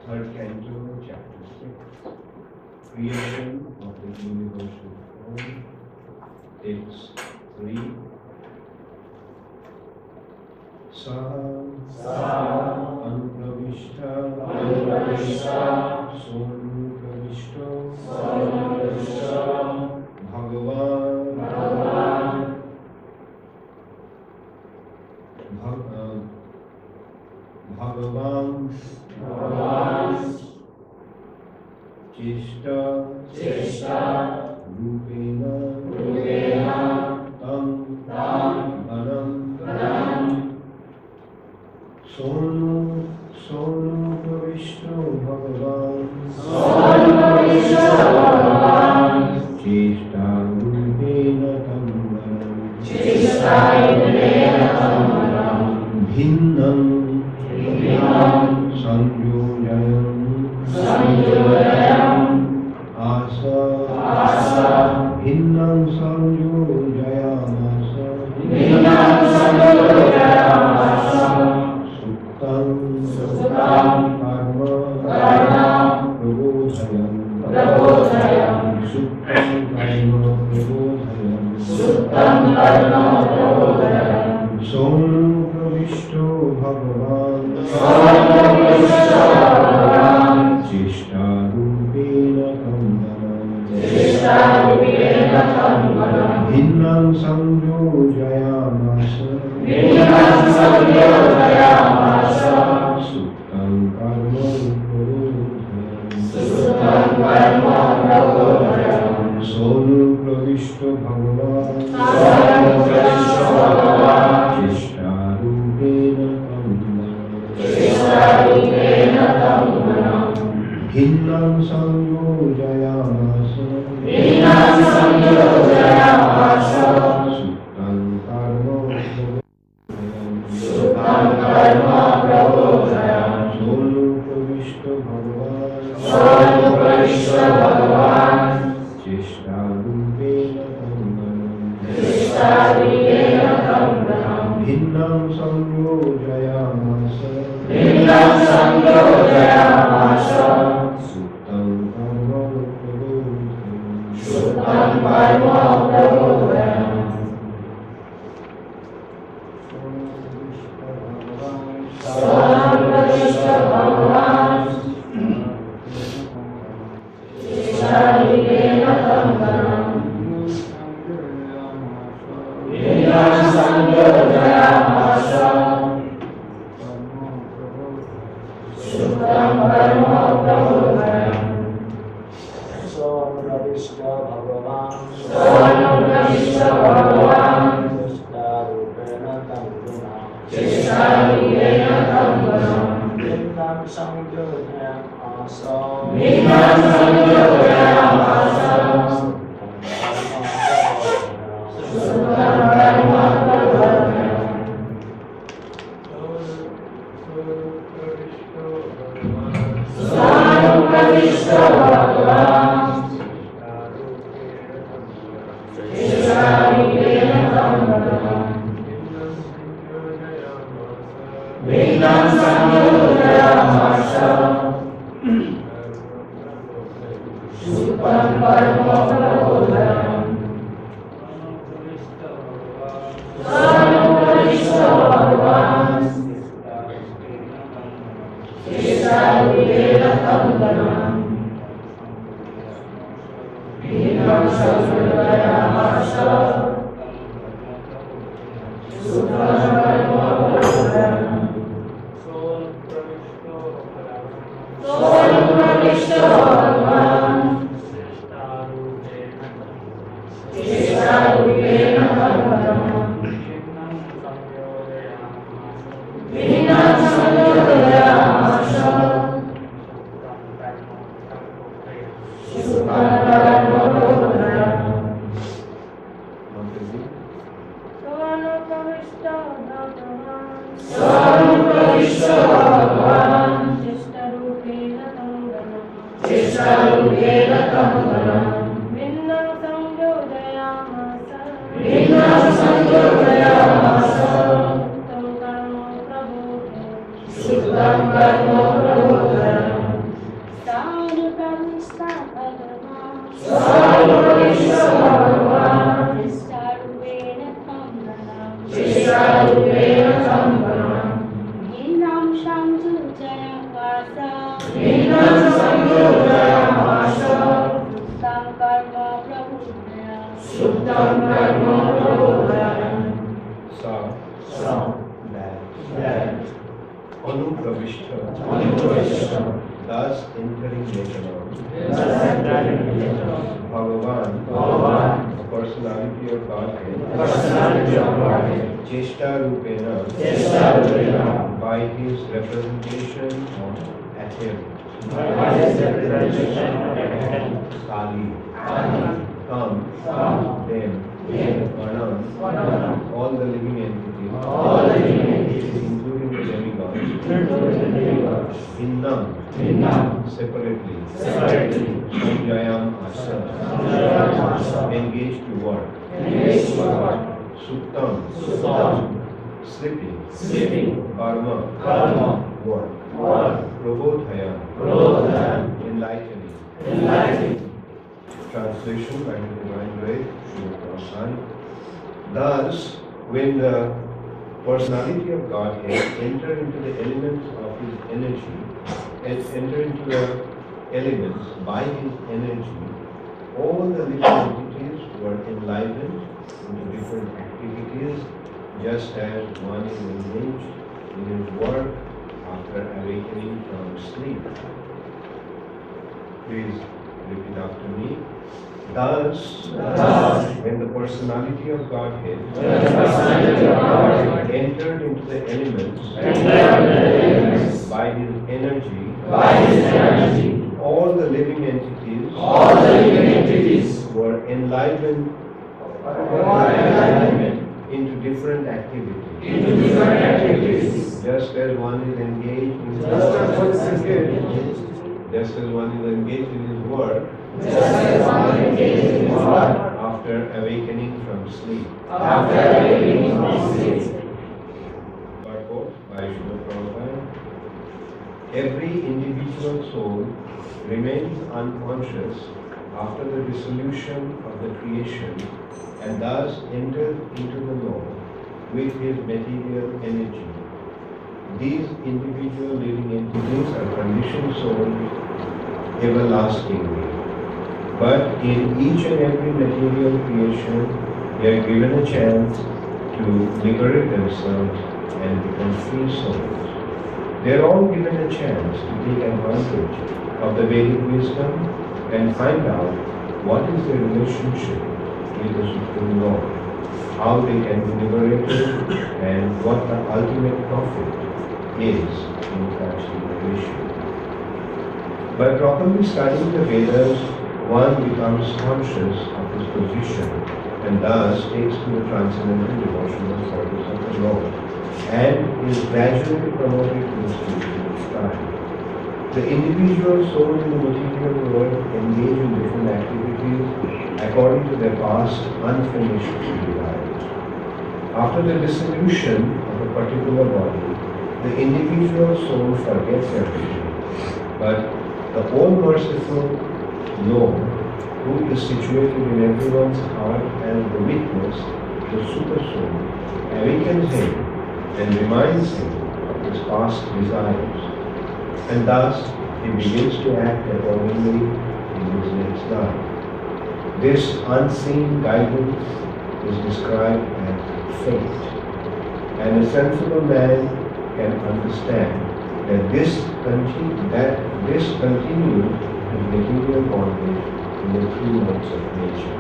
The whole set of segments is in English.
Third Canto, Chapter 6, Creation of the Universal Form, Text 3. Sa Anupravishta Sonupravishto Bhagavan Cheshta Rupena Tam Anam Sonu Pravishto Bhagavan Cheshta Rupena Tam Anam Bhinnam Sanyoyam Asa Bhinnam Sanyoyamasa Suktam Karma Prabodhayam Suktam Karma Prabodhayam Sonu Pravishto Bhagavan Cheshta Rupena Kammanam Bhinnam Sanyoyamasa Suktam Karma Prabodhayam Sonu Pravishto Bhagavan Cheshta Rupena Kammanam Bhinnam Sanyoyamasa Suktam Karma Prabodhayam Sonu Pravishto Bhagavan Cheshta Rupena Kammanam Bhinnam Sanyoyamasa Suktam Karma Prabodhayam Suktam Karma Prabodhayam Suktam karma pradodhanam. Sa, that, Anupravishta, thus entering later on, Bhagavan, the personality of Godhead, Cheshta Rupena, by his representation of appearance, Kali, Tam, them, Varnam, all the living entities, including the demigods, Hinnam, separately, Samjayam Asa, engaged to work, Suktam, sleeping, Karma, work, Prabodhayam, enlightening. Translation by the Divine Grace, Srila Prabhupada. Thus, when the personality of Godhead entered into the elements of his energy, and entered into the elements by his energy, all the living entities were enlivened into different activities, just as one is engaged in his work after awakening from sleep. Please repeat after me. Thus, when the personality of Godhead entered into the elements by his energy, all the living entities were enlivened into different activities. Just as one is engaged in his work, after awakening from sleep. Purport by Srila Prabhupada. Every individual soul remains unconscious after the dissolution of the creation and thus enters into the law with his material energy. These individual living entities are conditioned souls everlastingly. But in each and every material creation, they are given a chance to liberate themselves and become free souls. They are all given a chance to take advantage of the Vedic wisdom and find out what is their relationship with the Supreme Lord, how they can be liberated, and what the ultimate profit is in such liberation. By properly studying the Vedas, one becomes conscious of his position and thus takes to the transcendental devotional service of the Lord and is gradually promoted to the spiritual side. The individual souls in the material world engage in different activities according to their past unfinished desires. After the dissolution of a particular body, the individual soul forgets everything, but the all-merciful Lord, who is situated in everyone's heart as the witness, the Super Soul, awakens him and reminds him of his past desires, and thus he begins to act accordingly in his next life. This unseen guidance is described as fate, and a sensible man can understand that this continues in material bondage in the three modes of nature.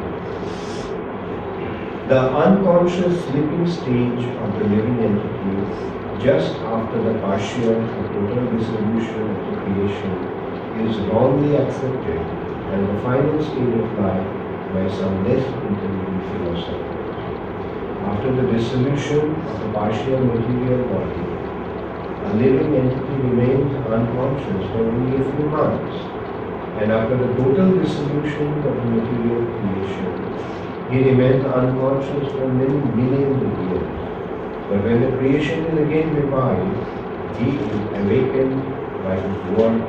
The unconscious sleeping stage of the living entity just after the partial or total dissolution of the creation is wrongly accepted as the final stage of life by some less intelligent philosophers. After the dissolution of the partial material body, a living entity remains unconscious for only a few months, and after the total dissolution of the material creation, he remains unconscious for many millions of years. But when the creation is again revived, he is awakened by his work.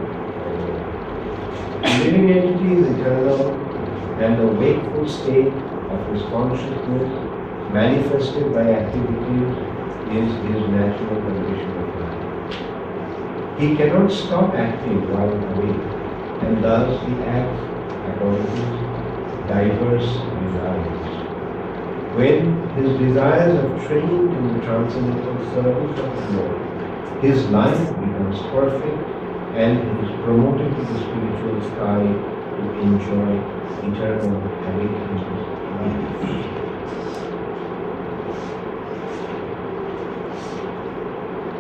The living entity is eternal, and the wakeful state of his consciousness, manifested by activities, is his natural condition of life. He cannot stop acting while awake, and thus he acts according to diverse desires. When his desires are trained in the transcendental service of the Lord, his life becomes perfect and he is promoted to the spiritual sky to enjoy eternal happiness.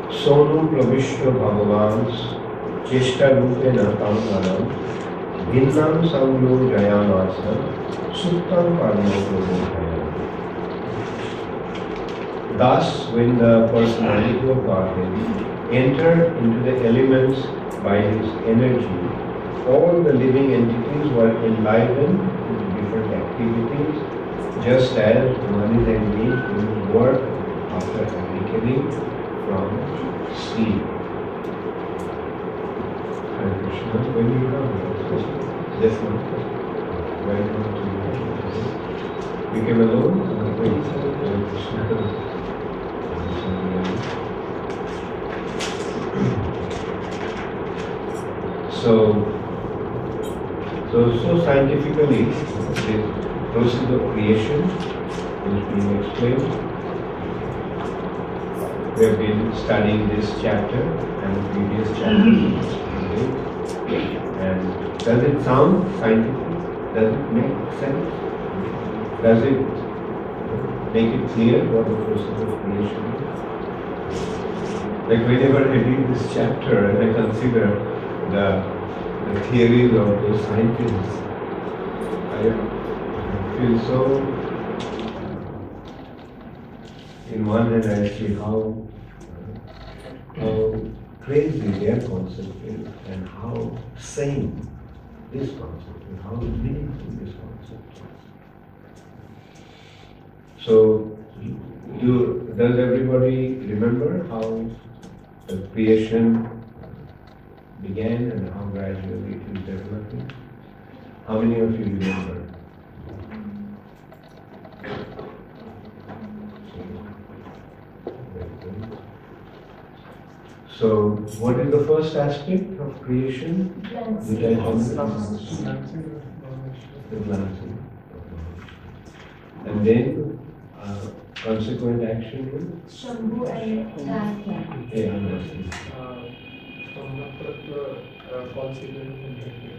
Sonu pravishya bhagavans cheshta rupena tanganam vinnam samyo jayanasa suttam karma prabodhaya. Thus, when the personality of Godhead entered into the elements by his energy, all the living entities were enlivened with different activities, just as one is engaged in work after awakening from sleep. Hare Krishna, when you come here, yes, ma'am. Welcome to you. You came alone? Wait, Hare Krishna. So scientifically, the process of creation is being explained. We have been studying this chapter and the previous chapter. And does it sound scientific? Does it make sense? Does it make it clear what the process of creation is? Like whenever I read this chapter and I consider the theories of those scientists, I feel so, in one hand I see how crazy their concept is and how sane this concept is, how meaningful this concept is. So, does everybody remember how the creation began and how gradually it is developing? How many of you remember? So, what is the first aspect of creation? The glancing. And then, consequent action is? Shambhu and Jnana. Yeah, I understand. False identity.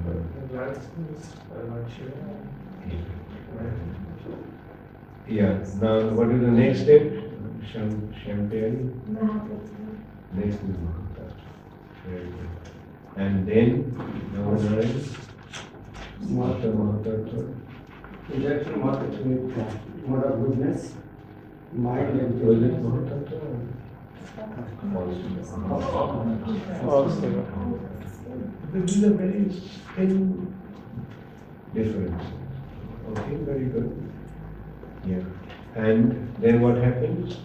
The glancing is not sure. Yeah. Now, what is the next step? Champagne. Next is Mahatattva. Very good. And then, Navanaran. Mahatattva. Exactly, Mahatattva with mode of goodness, mind and Was it Mahatattva? False. This is a very thin difference. Okay, very good. Yeah. And then what happens?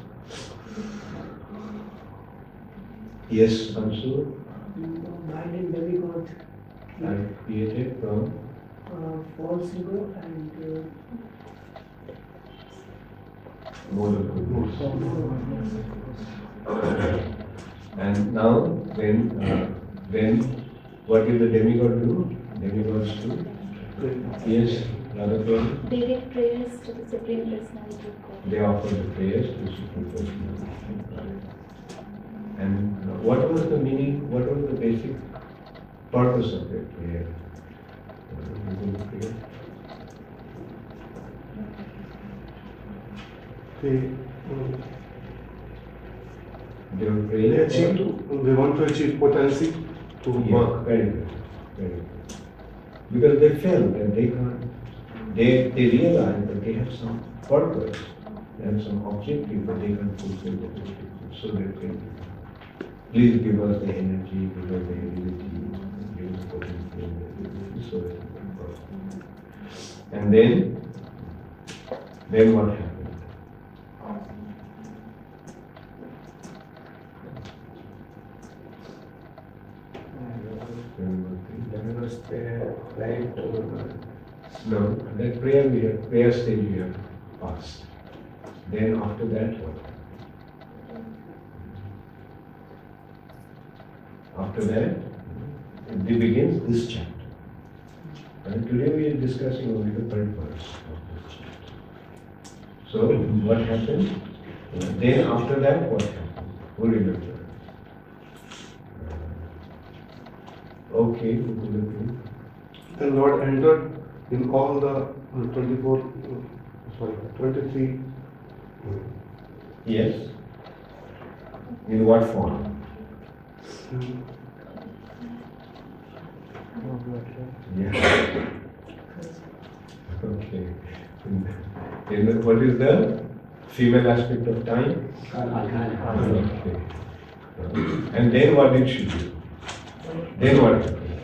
Yes, Ansu, Mind and demigod I created from false ego and mode of goodness. And now, when what did the demigod do? Demigods do? Yes, Radha. They give prayers to the Supreme Personality of God. They offer the prayers to Supreme Personality. And what was the meaning, what was the basic purpose of their prayer? They were praying. they want to achieve potency to Yeah, work. very good, very good. Because they felt that they can't, they realized that they have some purpose, they have some objective, but they can't fulfill the objective. So they prayed. Please give us the energy, give us the ability, give us the potential, so that we can work. And then what happened? Then was the right to No, that prayer stage we have passed. Then after that what? After that, it begins this chapter. And today we are discussing only the third verse of this chapter. So what happened? Then after that, what happened? Who remembers? Okay, The Lord entered in all the 23. yes. In what form? Yeah. Okay. What is the female aspect of time? Okay. And then what did she do? Then what happened?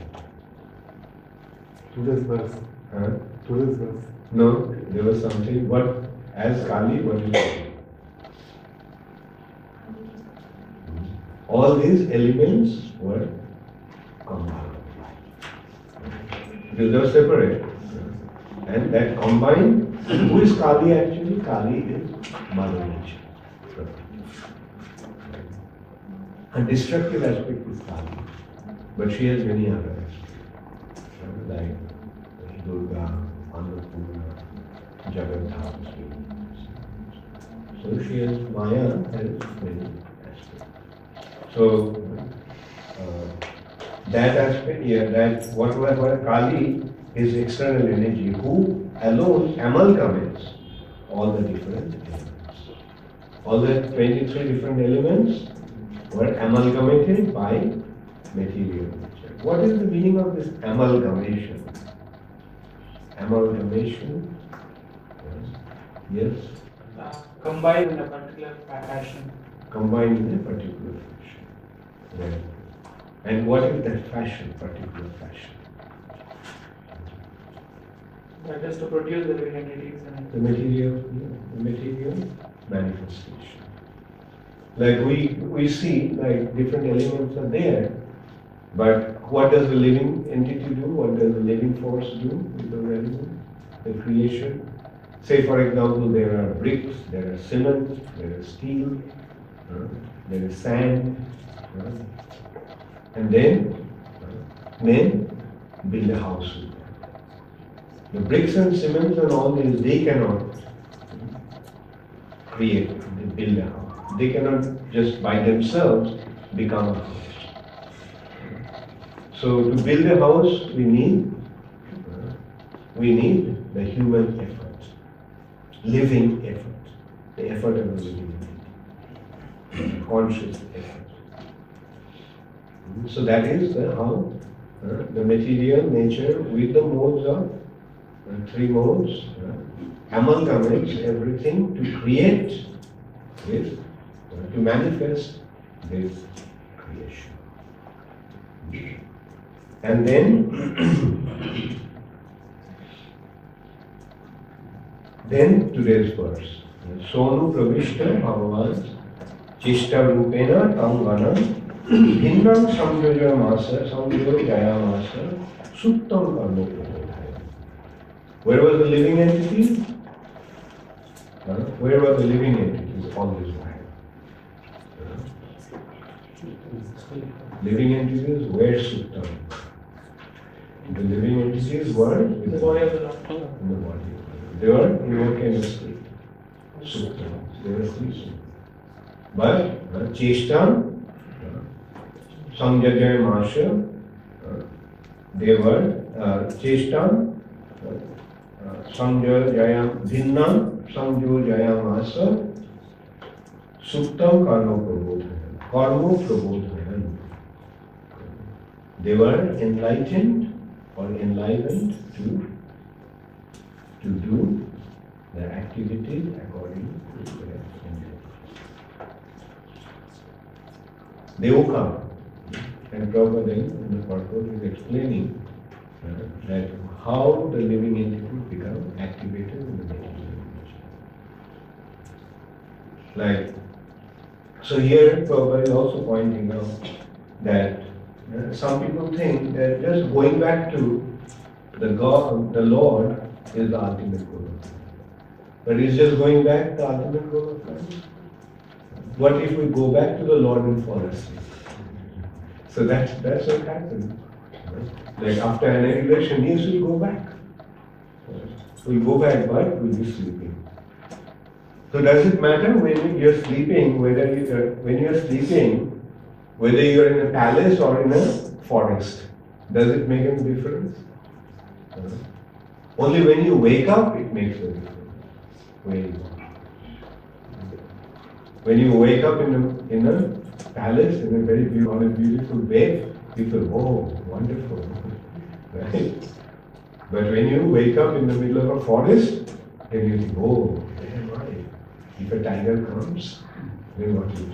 Today's verse. Huh? Today's verse. No, there was something. What, as Kali, what did she do? All these elements were combined. Because they were separate. And that combined, who is Kali actually? Kali is Mother Nature. A destructive aspect is Kali. But she has many other aspects. Like Durga, Annapurna, Jagadhara. So she has, Maya has many aspects. So that aspect, yeah, that what Kali is external energy who alone amalgamates all the different elements. All the 23 different elements were amalgamated by material nature. What is the meaning of this amalgamation? Amalgamation? Yes? Combined in a particular fashion. Combined in a particular fashion. Right. And what is that fashion, particular fashion? That is to produce the living entities and The material manifestation. Like we see, like different elements are there, but what does the living entity do? What does the living force do with those elements? The creation. Say for example, there are bricks, there are cement, there is steel, there is sand, and then men build a house with them. The bricks and cement and all these, they cannot create, they build a house. They cannot just by themselves become a house. So to build a house, we need the human effort, living effort, the effort of the living entity, conscious effort. So that is how the material nature with the modes of three modes amalgamates everything to create this, to manifest this creation. And then today's verse. Sonu pravishta bhagavan chishta rupena tam vanam bhinnam samyoja jayamasa suttam karmo prabodhaya. Where was the living entity? Where were the living entities all this while? Living entities were suttam. The living entities were in the body of the Lord. in the body. They were in what kind of state? Suttam. They were sleeping. But cheshtam, samjajaya masha, they were cheshtam, samjajaya bhinnam, samjajaya masa, suttam karma prabodhayan. Karma prabodhayan. They were enlightened or enlivened to do their activities according to their intent. They woke up, and Prabhupada in the purport is explaining that how the living entities become activated in the material nature. Like, so here Prabhupada is also pointing out that some people think that just going back to the God, the Lord, is the ultimate goal of life. But is just going back the ultimate goal of life? What if we go back to the Lord and fall asleep? So that's what happens. Like after annihilation, yes, we'll go back. We'll go back, but we'll be sleeping. So does it matter when you're sleeping, whether you're in a palace or in a forest? Does it make any difference? Only when you wake up, it makes a difference. When you wake up in a palace, in a very beautiful bed, you feel, oh, wonderful, right? But when you wake up in the middle of a forest, then you think, oh, damn right. If a tiger comes, then what do you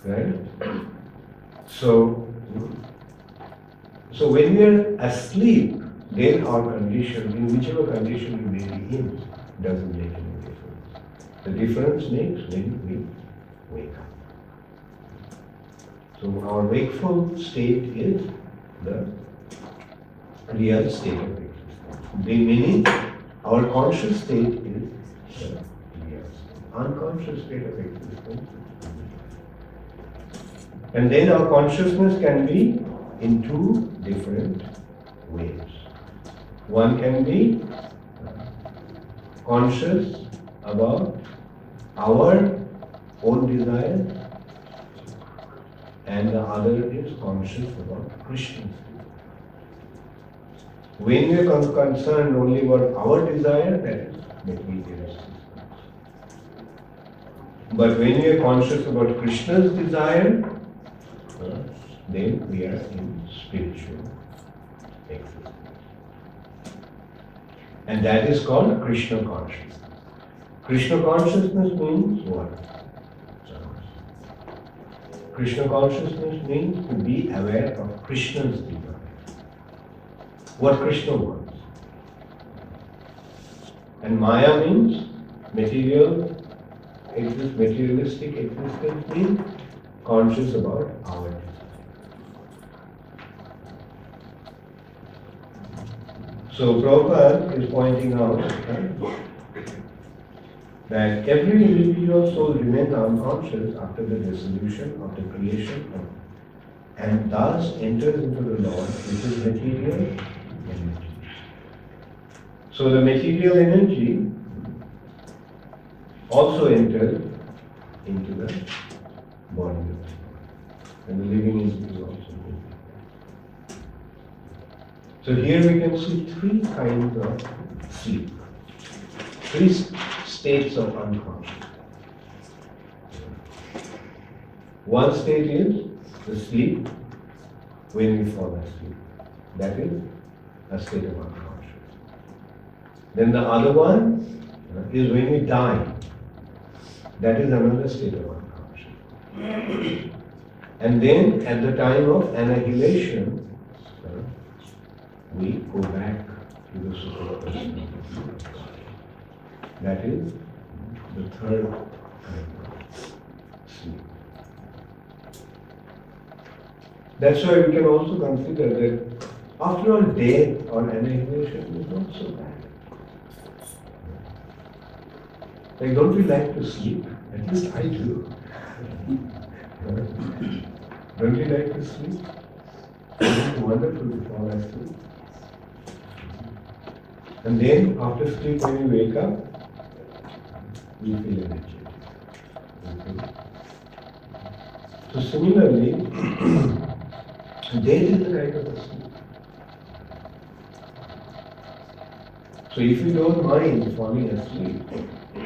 do? Right? So when we are asleep, then our condition, in whichever condition we may be in, doesn't make any difference. The difference makes when we wake up. So our wakeful state is the real state of existence. Meaning our conscious state is the real state. Unconscious state of existence. And then our consciousness can be in two different ways. One can be conscious about our own desires, and the other is conscious about Krishna's desire. When we are concerned only about our desire, that is material. But when we are conscious about Krishna's desire, then we are in spiritual existence. And that is called Krishna consciousness. Krishna consciousness means what? Krishna consciousness means to be aware of Krishna's desire. What Krishna wants. And Maya means materialistic existence means conscious about our desire. So Prabhupada is pointing out that every individual soul remains unconscious after the dissolution of the creation and thus enters into the law which is material energy. So the material energy also enters into the body and the living entity is also moving. So here we can see three kinds of sleep, three states of unconsciousness. One state is the sleep when we fall asleep. That is a state of unconsciousness. Then the other one is when we die. That is another state of unconsciousness. And then at the time of annihilation, we go back to the super-personality. That is the third kind of sleep. That's why we can also consider that after all, death or annihilation is not so bad. Like, don't we like to sleep? At least I do. Don't you like to sleep? It's wonderful to fall asleep. And then after sleep, when we wake up, we feel energetic. Okay. So similarly, death is a kind of a sleep. So if you don't mind falling asleep,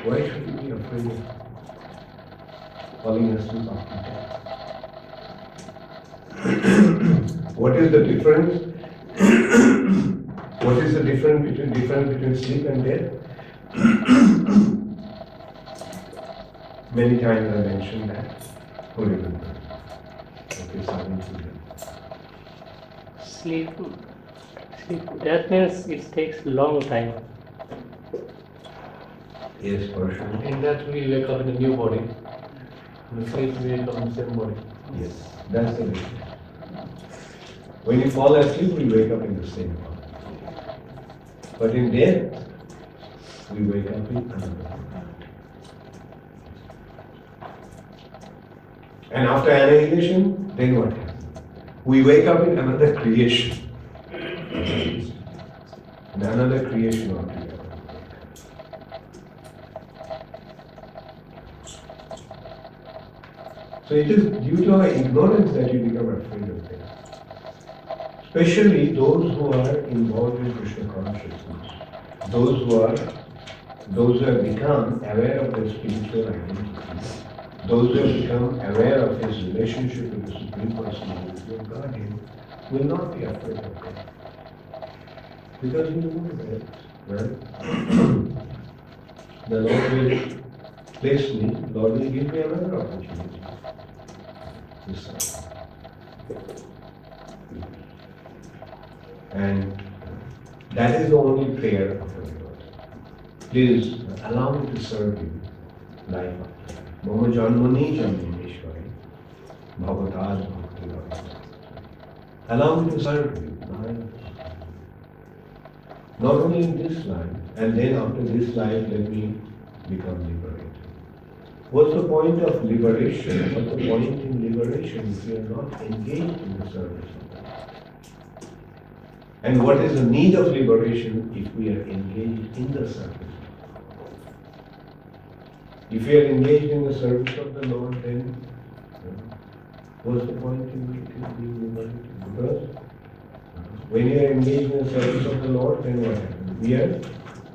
why should you be afraid of falling asleep after death? What is the difference? What is the difference between sleep and death? Many times I mentioned that. Who remembers? Okay, Sleep. That means it takes long time. Yes, for sure. In that we wake up in a new body. In the sleep we wake up in the same body. Yes, that's the difference. When you fall asleep, we wake up in the same body. But in death, we wake up in another body. And after annihilation, then what happens? We wake up in another creation. In another creation altogether. So it is due to our ignorance that you become afraid of things. Especially those who are involved in Krishna consciousness. Those who have become aware of their spiritual identity. Those who have become aware of his relationship with the Supreme Personality of Godhead will not be afraid of death. Because you know that, well, the Lord will place me, Lord will give me another opportunity. And that is the only prayer of the Lord. Please allow me to serve you life after life. Mama Janmani Janmeshwari Bhavatad Bhakti. Allow me to serve you life. Not only in this life, and then after this life let me become liberated. What's the point of liberation? What's the point in liberation if we are not engaged in the service of God? And what is the need of liberation if we are engaged in the service? If we are engaged in the service of the Lord, then what's the point in being liberated? Because when you are engaged in the service of the Lord, then what happens? We are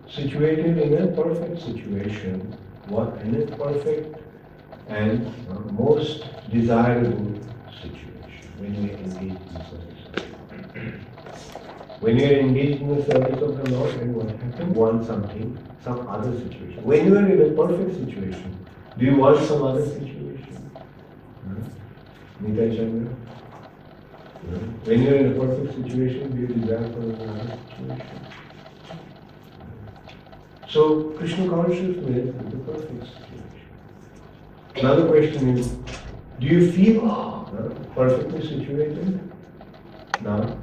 situated in a perfect situation. What in a perfect and most desirable situation when you are engaged in the service. When you are engaged in the service of the Lord, then what happens? Want something, some other situation. When you are in a perfect situation, do you want some other situation? Nita Chandra? When you are in a perfect situation, do you desire for another situation? So, Krishna consciousness is the perfect situation. Another question is, do you feel perfectly situated now?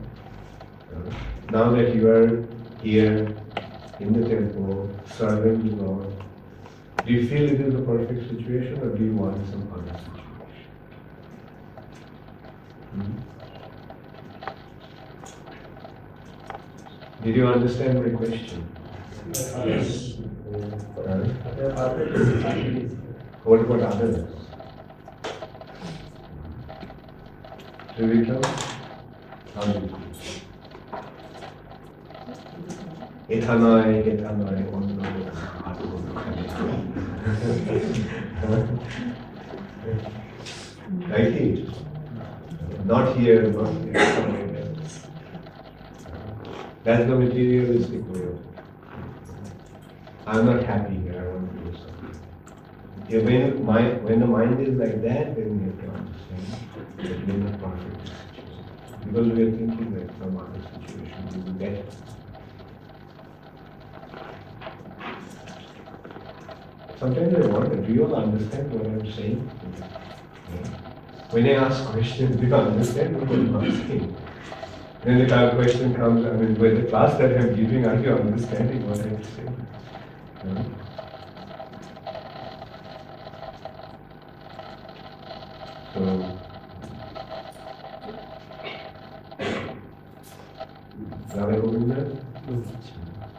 Now that you are here in the temple, serving the Lord, do you feel it is a perfect situation or do you want some other situation? Did you understand my question? Yes. What about others? Trivikram? How do you feel? Ethanai, like it. Not here, not here. That's the materialistic way of it. I'm not happy here, I want to do something. Yeah, when the mind is like that, then we have to understand that we are not perfect situation. Because we are thinking that some other situation will be better. Sometimes I wonder, do you all understand what I'm saying? Yeah. When I ask questions, do you understand what I'm asking? Then the question comes, I mean, with the class that I'm giving, are you understanding what I'm saying? Yeah. So, Radha Govinda,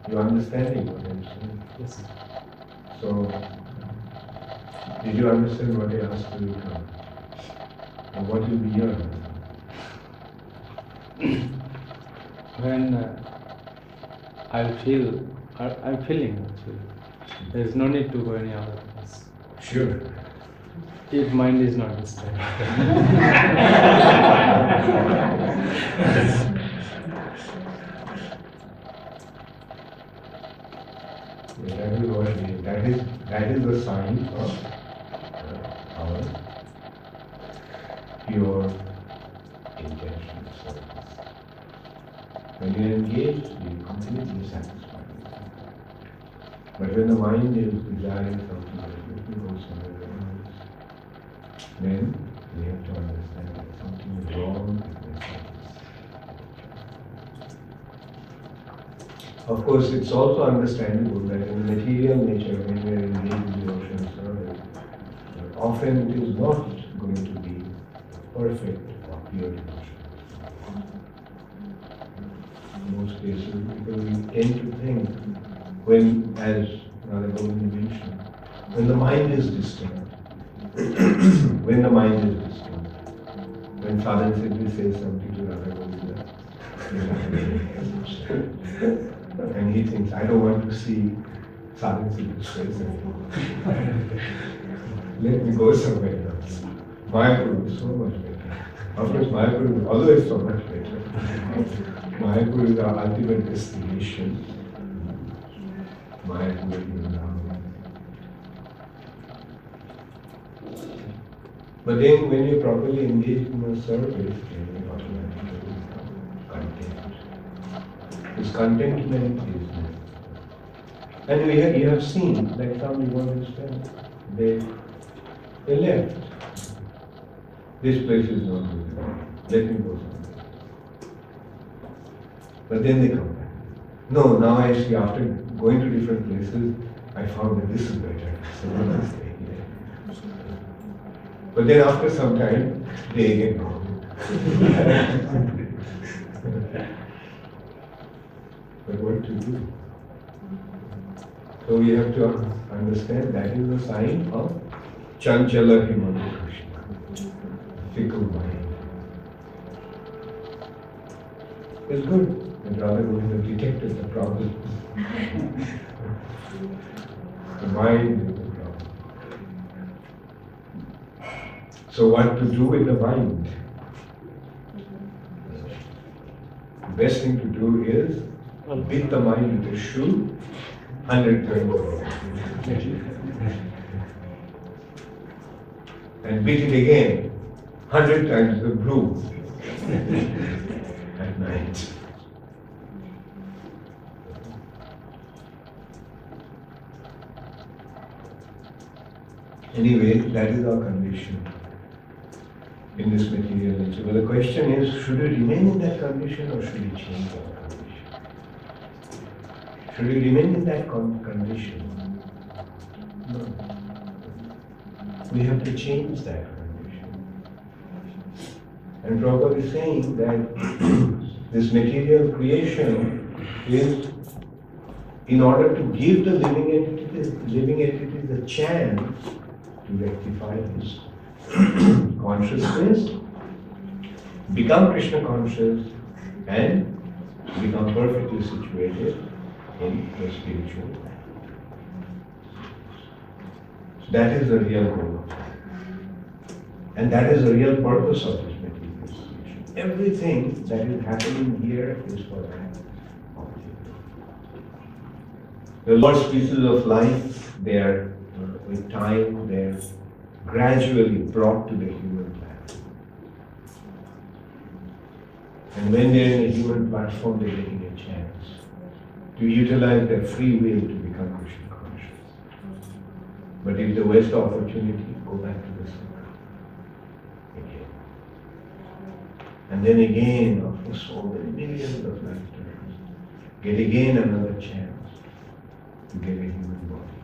you understanding what I'm saying? Yes. So, did you understand what I asked you to come? And what will be your answer? When I'm feeling actually, there is no need to go any other place. Sure. If mind is not disturbed. That is what it is. That is the sign of our pure intention service. When you are engaged, you are completely satisfied. But when the mind is desiring something different or somewhere else, then we have to understand that something is wrong with the service. Of course, it's also understandable that in material nature, when we are engaged in devotional service, often it is not going to be perfect or pure devotion. In most cases, because we tend to think, when, as Radha Govinda mentioned, when the mind is disturbed, when the mind is disturbed. When Sadhan simply says something to Radha Govinda, and he thinks, I don't want to see Sadhan simply face anymore. Let me go somewhere else. Mayapur is so much better. Of course, Mayapur is always so much better. Mayapur is our ultimate destination. Mayapur is But then when you properly engage in a service, then you automatically become content. This contentment is there. And you have seen, like some devotees said, they left. This place is not good. Let me go somewhere. But then they come back. No, now I see after going to different places, I found that this is better. So let us stay here. But then after some time, they again go. But what to do? So we have to understand that is a sign of Chanchala Himanta Krishna, fickle mind. It's good that Radha Govinda detected the problem. The mind is the problem. So what to do with the mind? The best thing to do is beat the mind with a shoe 100 times. And beat it again 100 times the blue at night. Anyway, that is our condition in this material nature. But the question is, should we remain in that condition or should we change our condition? Should we remain in that condition? No. We have to change that condition. And Prabhupada is saying that this material creation is in order to give the living entities the chance to rectify his consciousness, become Krishna conscious, and become perfectly situated in the spiritual life. That is the real goal. And that is the real purpose of this material creation. Everything that is happening here is for that. The Lord's pieces of life, they are, with time, they are gradually brought to the human platform. And when they are in a human platform, they are getting a chance to utilize their free will to become Krishna conscious. But if they waste the opportunity, go back to the center again. And then again, after so many millions of lifetimes, get again another chance to get a human body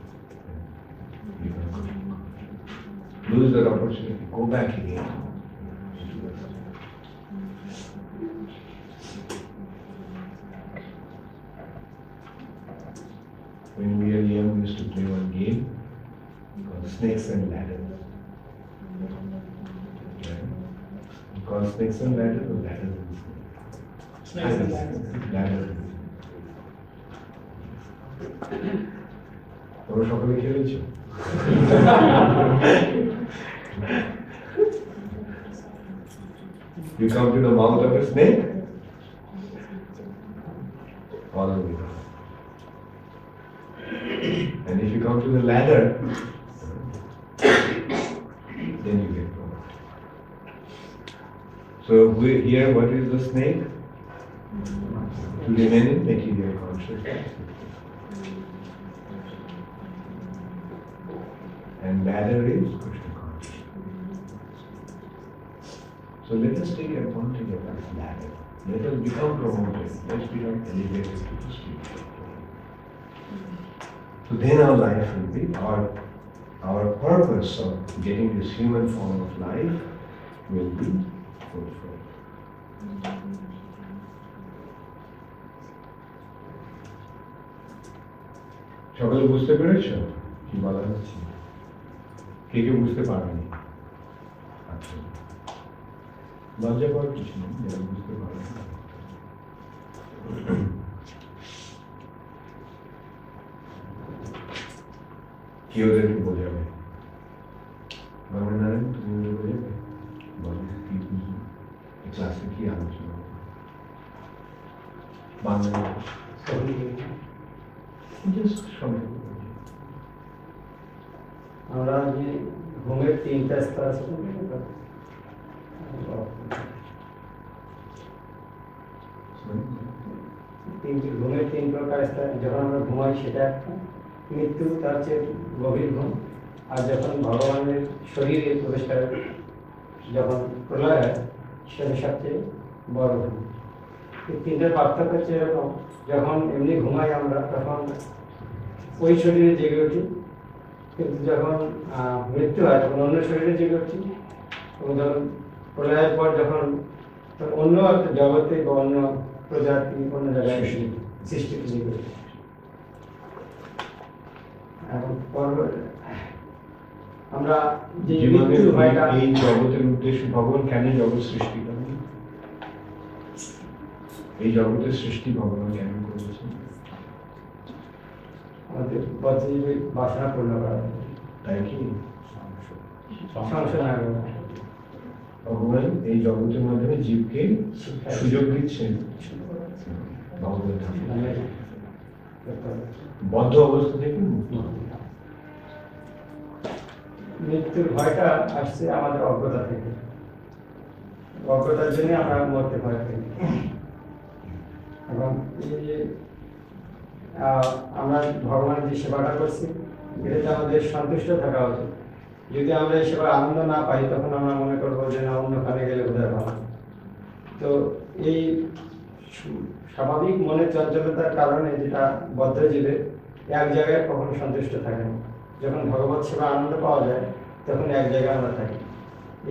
and become Krishna conscious. Lose that opportunity, go back again into the center. When we were young, we used to play one game called Snakes and Ladders. Called Snakes and Ladders or Ladders and Snakes? Snakes and Ladders. Ladders. তোমরা সকলে খেলেছো? You come to the mouth of a snake, all the way down. And if you come to the ladder, then you get promoted. So here, what is the snake? To remain in material consciousness. And ladder is Krishna consciousness. So let us take advantage of this ladder. Let us become promoted. Let's become elevated to the spiritual plane. So then our life will be, our purpose of getting this human form of life will be fulfilled. সকলে বুঝতে পেরেছ কি বলা হচ্ছে? কে কে বুঝতে পারেনি? লজ্জা পাওয়ার কিছু নেই, যারা বুঝতে পারে না। কি ওদেরকে বোঝাবে? নারায়ণ, তুমি ওদের বোঝাবে? বলো কি বুঝবে, এই ক্লাসে কি আলোচনা হবে? বাংলায় জাস্ট সবাই আমরা যে ঘুমের 3টা স্তর আছে, ঘুমের 3 প্রকার স্তর। যখন আমরা ঘুমাই সেটা একটা, মৃত্যু তার চেয়ে গভীর ঘুম, আর যখন ভগবানের শরীরে প্রবেশ করে, যখন প্রলয় হয়, সেটা সবচেয়ে বড় ঘুম। এই 3টার পার্থক্য হচ্ছে এরকম, যখন এমনি ঘুমাই আমরা তখন ওই শরীরে জেগে উঠি, কিন্তু যখন মৃত্যু হয় তখন অন্য শরীরে জেগে উঠি, এবং যখন প্রলয়ের পর যখন অন্য একটা জগতে বা অন্য প্রজাতি অন্য জায়গায় সৃষ্টিতে জেগে উঠি। এখন আমরা যে জীবনের মৃত্যু হয় না, এই জগতের উদ্দেশ্যে ভগবান কেন জগৎ সৃষ্টি করেন? এই জগতের সৃষ্টি ভগবান কেন করেছেন? আমাদের বদ্ধজীবী বাসনা পূর্ণ করা, তাই কি সংশোধন করা। ভগবান এই জগতের মাধ্যমে জীবকে সুযোগ দিচ্ছেন ভগবান বদ্ধ অবস্থা থেকে মুক্ত। মৃত্যুর ভয়টা আসছে আমাদের অজ্ঞতা থেকে, অজ্ঞতার জন্য আমরা মরতে ভয় পাই। এবং এই যে আমরা ভগবানের যে সেবাটা করছি, এটাতে আমাদের সন্তুষ্ট থাকা উচিত। যদি আমরা এই সেবার আনন্দ না পাই, তখন আমরা মনে করবো যে না, অন্যখানে গেলে বোধহয় ভালো। তো এই স্বাভাবিক মনের চঞ্চলতার কারণে, যেটা বদ্ধজীবের, এক জায়গায় কখনো সন্তুষ্ট থাকে না। যখন ভগবত সেবা আনন্দ পাওয়া যায়, তখন এক জায়গায় আমরা থাকি।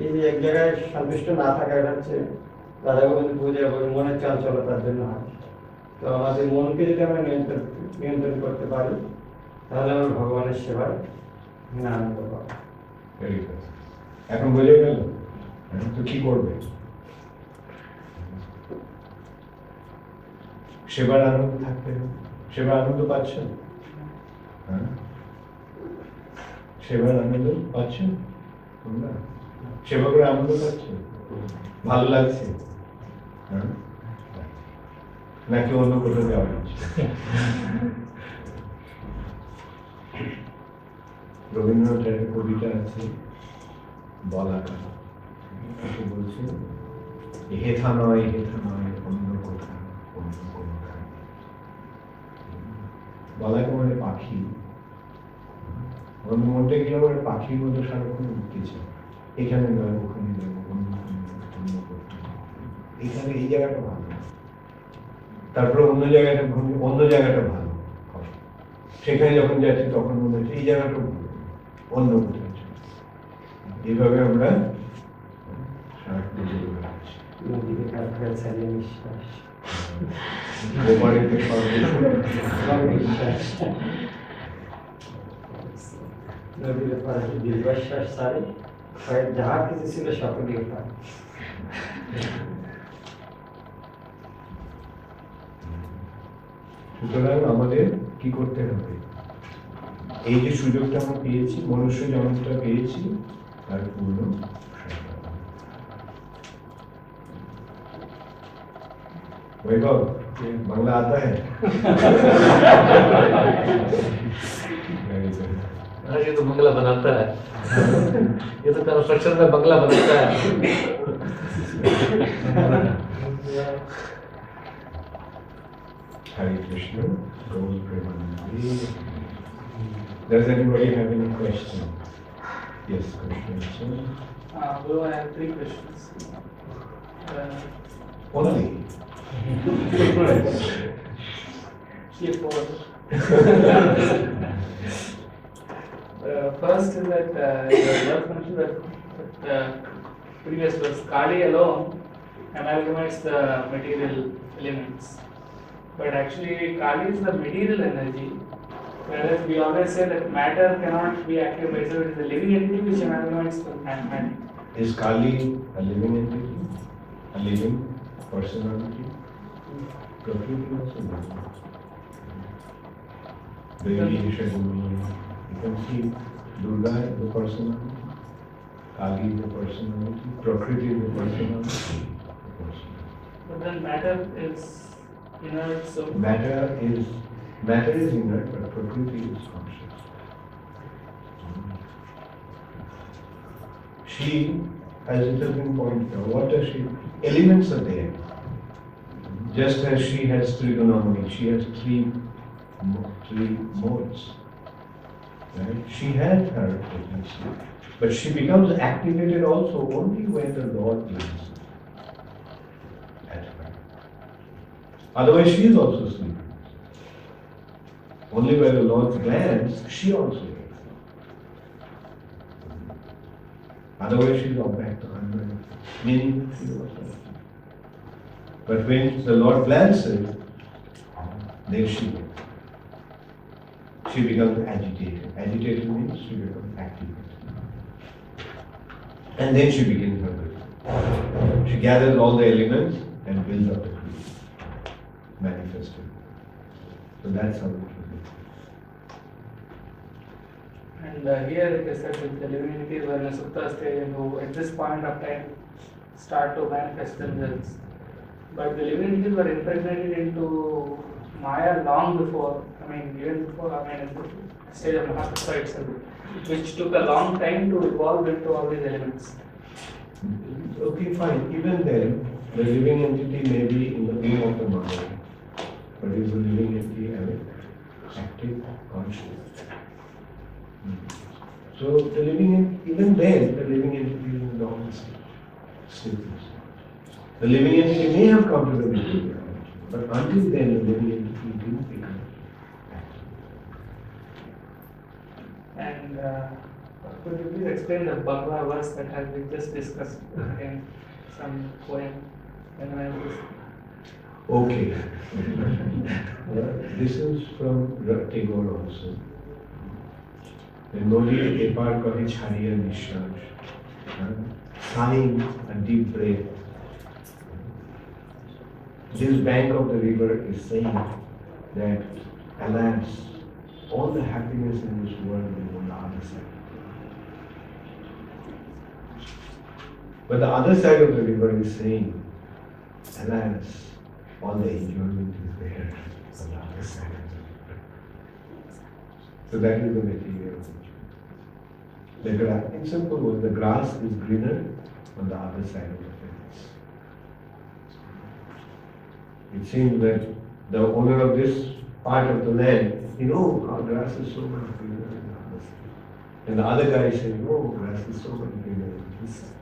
এই যে এক জায়গায় সন্তুষ্ট না থাকা, এটা হচ্ছে রাধা গোবিন্দ পূজা এবং মনের চঞ্চলতার জন্য হয়। তো আমাদের মনকে যদি আমরা নিয়ন্ত্রণ করতে পারি, তাহলে আমরা ভগবানের সেবায় আনন্দ পাবো। এখন বোঝা গেল? এখন তো কি করবে? সেবার আনন্দ থাকতে হবে। সেবার আনন্দ পাচ্ছেন? হ্যাঁ, সেবার আনন্দ পাচ্ছেন তোমরা? সেবা করে আনন্দ পাচ্ছেন? ভালো লাগছে? হ্যাঁ, নাকি অন্য কোথাও যাওয়া হচ্ছে? রবীন্দ্রনাথের কবিতা আছে বলাকা, বলছে হেথা নয় অন্য কোথাও, অন্য কোনোখানে। বলাকা মানে পাখি, আমাদের মধ্যে গেলে মানে পাখির মধ্যে সারাক্ষণ উঠতেছে, এখানে নয় ওখানে যাবো, অন্য কোথাও, এখানে এই জায়গাটা ভালো, তারপরে অন্য জায়গাটা ভালো, সেখানে যখন যাচ্ছি তখন মনে হচ্ছে এই জায়গাটা ভালো, অন্য কোথাও। এইভাবে আমরা নদীকে কারখানা চালিয়ে নিঃশ্বাস, গোপাড়িতে নিঃশ্বাস, নদীর পরে দীর্ঘশ্বাস ছাড়ে, যাহা কিছু ছিল সকলেই পায়। সুতরাং আমাদের কি করতে হবে? এই যে সুযোগটা আমরা পেয়েছি, মনুষ্য জন্মটা পেয়েছি, তার পূর্ণ वैभव बांग्ला आता है? ये तो बंगला बनाता है, ये तो कंस्ट्रक्शन में बंगला बनाता है। Hare Krishna, Gaur Premanandi. Does anybody have any question? Yes, Krishna. Guru, I have 3 questions. Only. First is that your love mentioned that previous verse, Kali alone amalgamates the material elements. But actually, Kali is the material energy, whereas we always say that matter cannot be active so it is the living entity which amalgamates the matter. Is Kali a living entity? a living personality. Prakriti also living. Devi, Shaguni, you can see Durga is the personality, Kali is the personality, Prakriti is the personality. But then matter is inert, so Matter is inert, but Prakriti is conscious. She, as it has been pointed out, what does she? Elements are there. Just as she has trigonometry, she has three modes. Right? She has her potency, but she becomes activated also only when the Lord is at her. Otherwise, she is also sleeping. Only when the Lord glance, she also is. Otherwise, she is object, meaning she was asleep. But when the Lord glances, then she wakes. She becomes agitated. Agitated means she becomes activated. And then she begins her business. She gathers all the elements and builds up the creed, manifested. So that's how it will be. and here it is said that the living entities were in a supta stage who at this point of time start to manifest themselves. But the living entities were impregnated into Maya long before, even before, at the stage of Mahatma itself, which took a long time to evolve into all these elements. Okay, fine. Even then, the living entity may be in the womb of the mother, but is the living entity active, conscious? So the even then, the living entity is in dormancy, sleepless. The living entity may have come to the beginning, but until then, the living entity didn't become active. And could you please explain the Bhagavad verse that has been just discussed in some poem? Okay. This is from Tagore also. The Nodi Epar Kahi Chhariya Nishaj. Sighing a deep breath. This bank of the river is saying that, alas, all the happiness in this world is on the other side. But the other side of the river is saying, alas, all the enjoyment is there on the other side of the river. So that is the material. In simple words, the grass is greener on the other side of the fence. It seems that the owner of this part of the land, our grass is so much greener on the other side. And the other guy is saying, grass is so much greener on this side.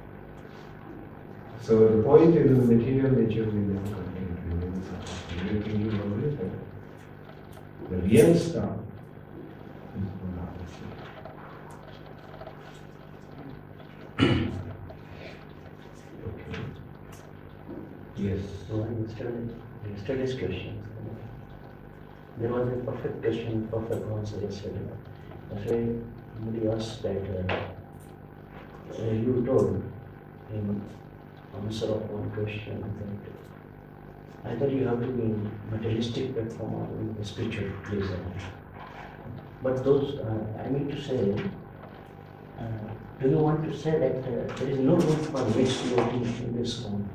So the point is, in the material nature, we never contain feelings. Everything is always there. The real stuff is on the other side. Okay. Yes. So yesterday's question, there was a perfect question, perfect answer yesterday. Yesterday, somebody asked that you told in answer of one question that either you have to be in materialistic platform or in the spiritual place. But those, I mean to say, do you want to say that there is no room for mixed devotee in this one?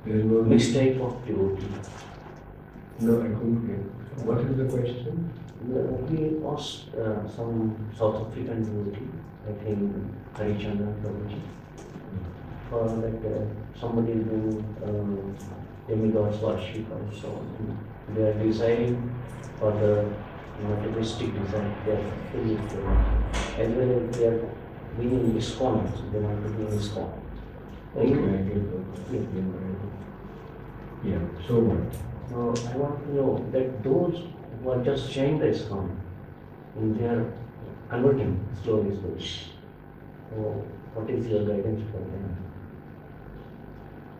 There is no Mixed type of devotee. No, I couldn't get. What is the question? We asked some South African devotee, I think Harichandra Prabhuji, for that somebody is doing demigods worship or so on. They are desiring for the materialistic desire, they are fully as well as they are being in ISKCON, they want to be in ISKCON. Okay, I get that. Yeah, so what? So I want to know that those who are just sharing the ISKCON, and they are converting slowly. So what is your guidance for them?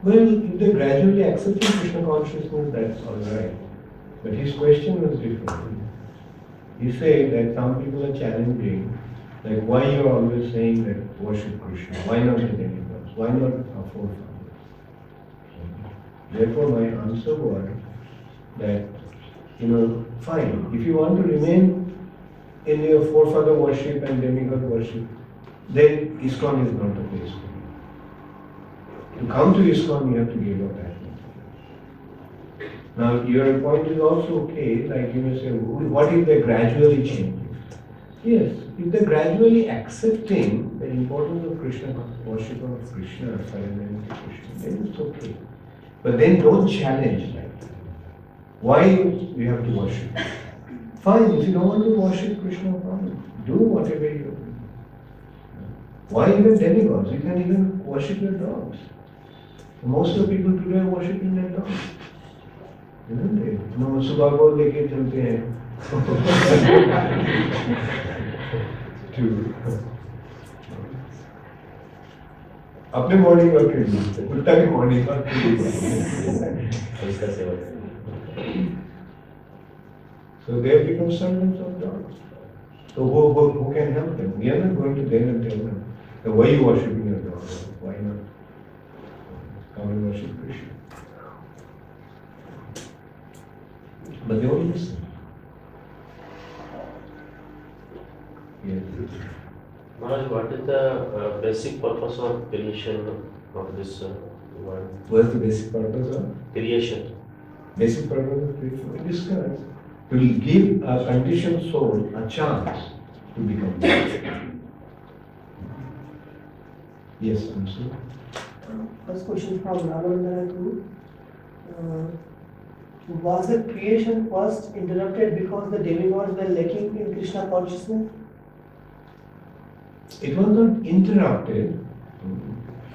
Well, if they gradually accept Krishna consciousness, that's all right. But his question was different. He said that some people are challenging, like why you are always saying that worship Krishna? Why not the demigods? Why not our forefathers? Therefore, my answer was that, fine, if you want to remain in your forefather worship and demigod worship, then ISKCON is not the place for you. To come to ISKCON, you have to give up that. Now, your point is also okay, like you may say, what if they gradually change? Yes, if they're gradually accepting the importance of Krishna, worship of Krishna, surrendering to Krishna, then it's okay. But then don't challenge that. Why you have to worship? Fine, if you don't want to worship Krishna, fine. Do whatever you do. Why even demigods? You can even worship your dogs. Most of the people today are worshipping their dogs. Isn't it? No, सुबह को लेके चलते हैं. अपने morning walk के लिए उल्टा भी मॉर्निंग वॉक के लिए. So they have become servants of God. So who can help them? We are not going to them and tell them, why are you worshipping your dog? Why not? Come and worship Krishna. But they won't listen. Yes. Maharaj, what is the basic purpose of creation of this world? What is the basic purpose of? Creation. Basic purpose of creation? We discussed. To give a conditioned soul a chance to become God. Yes, I'm sorry. First question from Ramanandana Guru. Was the creation first interrupted because the demigods were lacking in Krishna consciousness? It was not interrupted.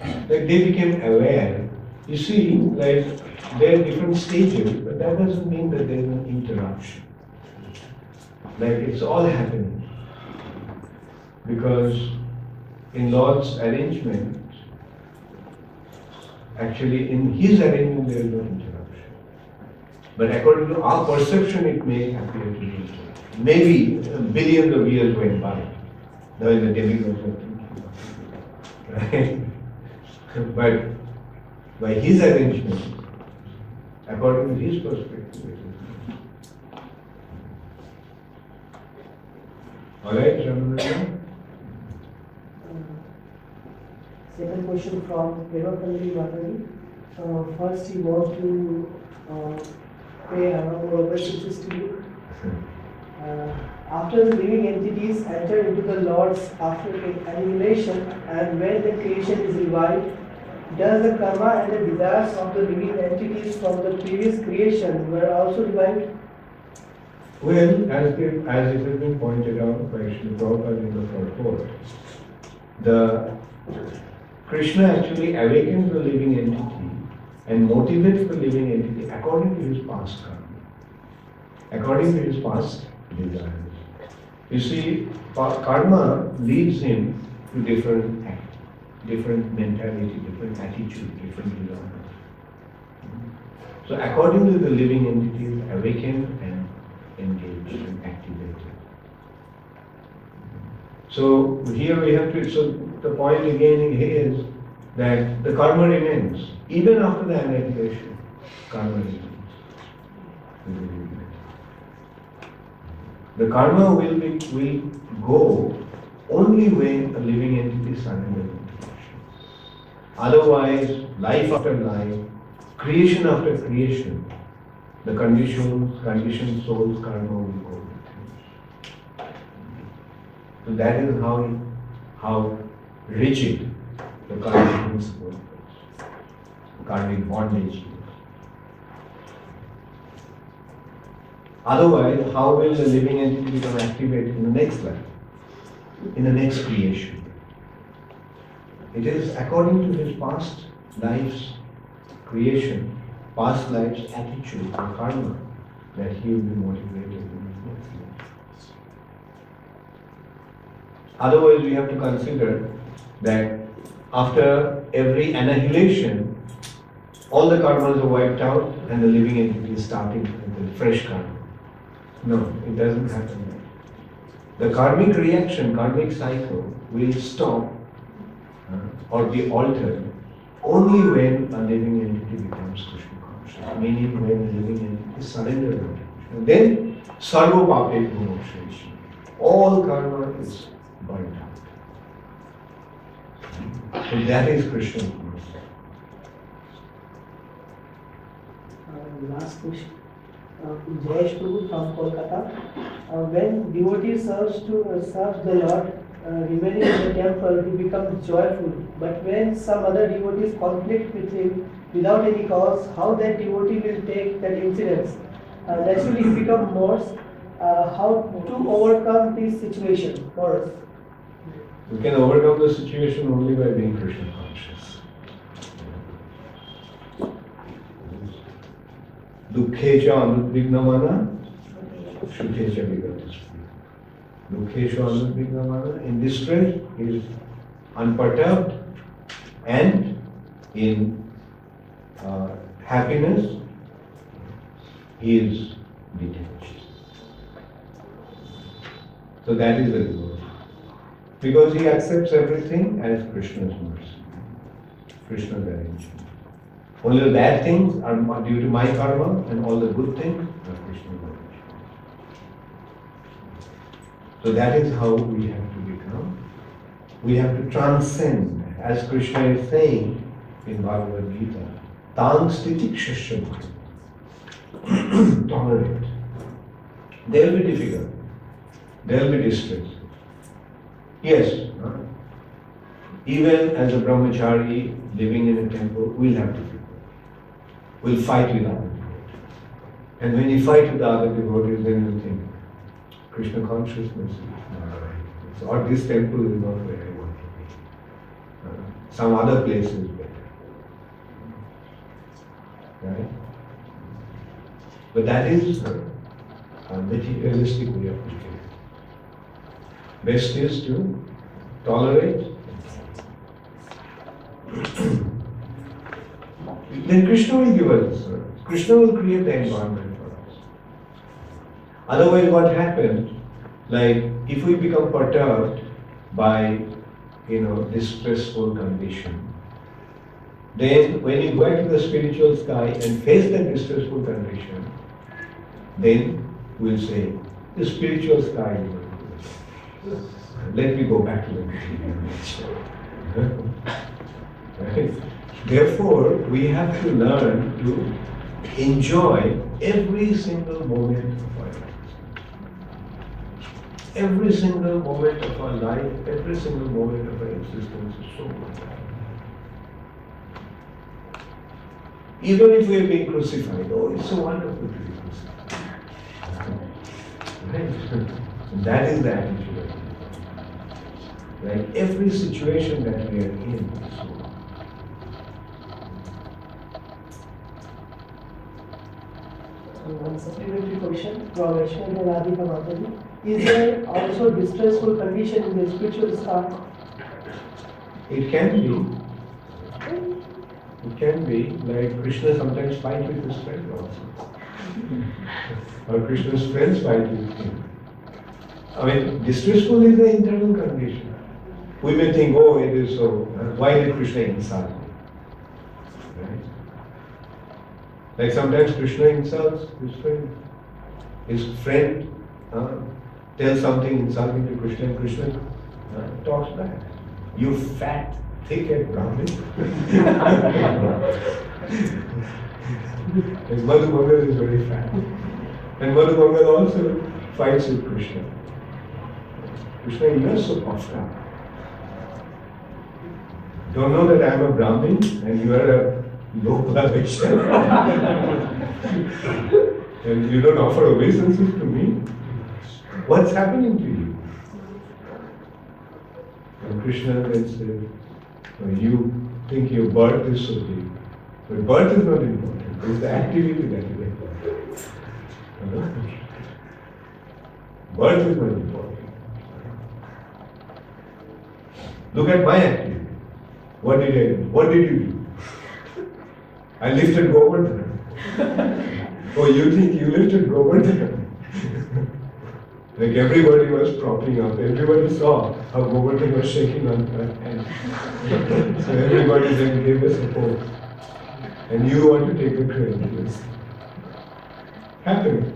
Like they became aware. You see, like there are different stages, but that doesn't mean that there is an interruption. Like it's all happening. Because in Lord's arrangement, actually in His arrangement there is no interruption. But according to our perception, it may appear to be interruption. Maybe billions of years went by. Now in the demigods are thinking about it. Right? But by His arrangement, according to His perspective, it is. Alright, Ramananda? Second question from Devapalli Madhavi. First, he wants to pay around obeisances to you. After the living entities enter into the Lord's after annihilation and when the creation is revived, does the karma and the desires of the living entities from the previous creation were also revived? Well, as it has been pointed out by Srila Prabhupada in the purport, the Krishna actually awakens the living entity and motivates the living entity according to his past karma, according to his past desires. You see, karma leads him to different mentality, different attitude, different desires. So according to the living entities awaken and engaged and activated. So here we have to, so the point again is that the karma remains. Even after the annihilation, karma remains. The karma will go only when a living entity surrenders into Krishna. Otherwise, life after life, creation after creation, the conditioned soul's karma will go with him. So that is how rigid the karmic principle is, karmic bondage is. Otherwise, how will the living entity become activated in the next life, in the next creation? It is according to his past life's creation, past life's attitude or karma that he will be motivated in his next life. Otherwise, we have to consider that after every annihilation, all the karmas are wiped out and the living entity is starting with a fresh karma. No, it doesn't happen. The karmic reaction, karmic cycle will stop or be altered only when a living entity becomes Krishna conscious, meaning when a living entity surrenders to Krishna. Then, sarva pape moksha. All karma is burnt out. So that is Krishna's mercy. Last question. Jayesh Prabhu from Kolkata. When devotee serves the Lord, remaining in the temple, he becomes joyful. But when some other devotees conflict with him without any cause, how that devotee will take that incidence? Naturally, he becomes morose. How to overcome this situation for us? You can overcome the situation only by being Krishna conscious. Dukkhecha anudvignamana, shukecha vigataspi. Dukkhecha anudvignamana, in distress he is unperturbed, and in happiness he is detached. So that is the devotee. Because he accepts everything as Krishna's mercy, Krishna's arrangement. Only the bad things are due to my karma, and all the good things are Krishna's arrangement. So that is how we have to become. We have to transcend, as Krishna is saying in Bhagavad Gita, Tang sthiti kshashya. Tolerate. There will be difficult. There will be distress. Yes, even as a brahmachari living in a temple, we'll have difficulty. We'll fight with other devotees. And when you fight with the other devotees, then you think, Krishna consciousness is not right. Or this temple is not where I want to be. Some other place is better. Right? But that is a materialistic way of looking at it. Best is to tolerate. Then Krishna will give us the service. Krishna will create the environment for us. Otherwise, what happens? Like, if we become perturbed by, distressful condition, then when you go to the spiritual sky and face that distressful condition, then we'll say, the spiritual sky is not good. Let me go back to the material nature. Right? Therefore, we have to learn to enjoy every single moment of our life. Every single moment of our life, every single moment of our existence is so important. Even if we are being crucified, oh, it's so wonderful to be crucified. Right? That is the attitude of it. Like every situation that we are in is so. One supplementary question from Aishwarya Radhika Mataji. Is there also distressful condition in the spiritual star? It can be. It can be. Like Krishna sometimes fights with his friend also. Or Krishna's friends fight with him. I mean, distressful is the internal condition. We may think, oh, it is so. Why did Krishna insult me? Right? Like sometimes Krishna insults his friend. His friend tells something insulting to Krishna, and Krishna talks back. You fat, thick-headed Brahmin. Like Madhu Mangal is very fat. And Madhu Mangal also fights with Krishna. Krishna, you are so puffed up. Don't know that I am a Brahmin and you are a low blood Vaishya. And you don't offer obeisances to me. What's happening to you? And Krishna then said, you think your birth is so big. But birth is not important. It's the activity that is important. Birth is not important. Look at my activity. What did I do? What did you do? I lifted Govardhana. Oh, you think you lifted Govardhana? Like everybody was propping up. Everybody saw how Govardhan was shaking on her hand. So everybody then gave us support. And you want to take the credit. Yes. Happening.